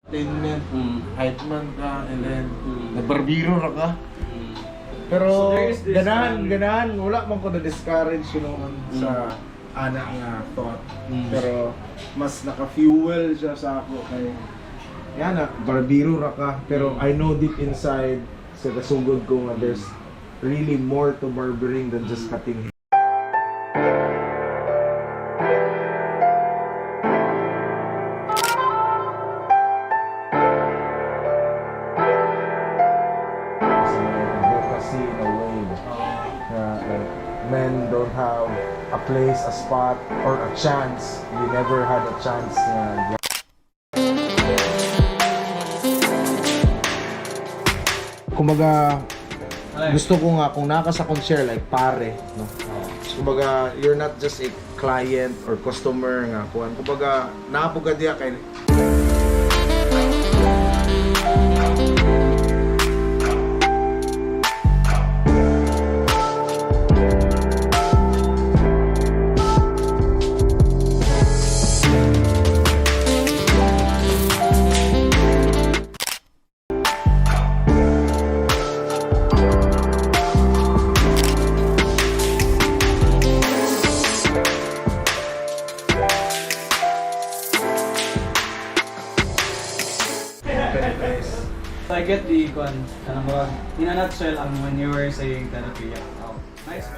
entertainment, hype man ka, and then nagbarbiro na ka. Pero So there is this, ganahan, wala man ko na-discourage sa ana nga thought. Pero mas naka-fuel siya sa ako kay yan na, barbiro ra ka. Pero I know deep inside sa kasugod ko nga there's really more to barbering than just cutting hair. Advocacy in a way like men don't have a place, a spot, or a chance. We never had a chance na kumbaga gusto ko nga kung naka sa share like pare, no? Kumbaga you're not just a client or customer nga kuan. Kumbaga naapugad diya kay I get the in a nutshell, when you were saying therapy, nice.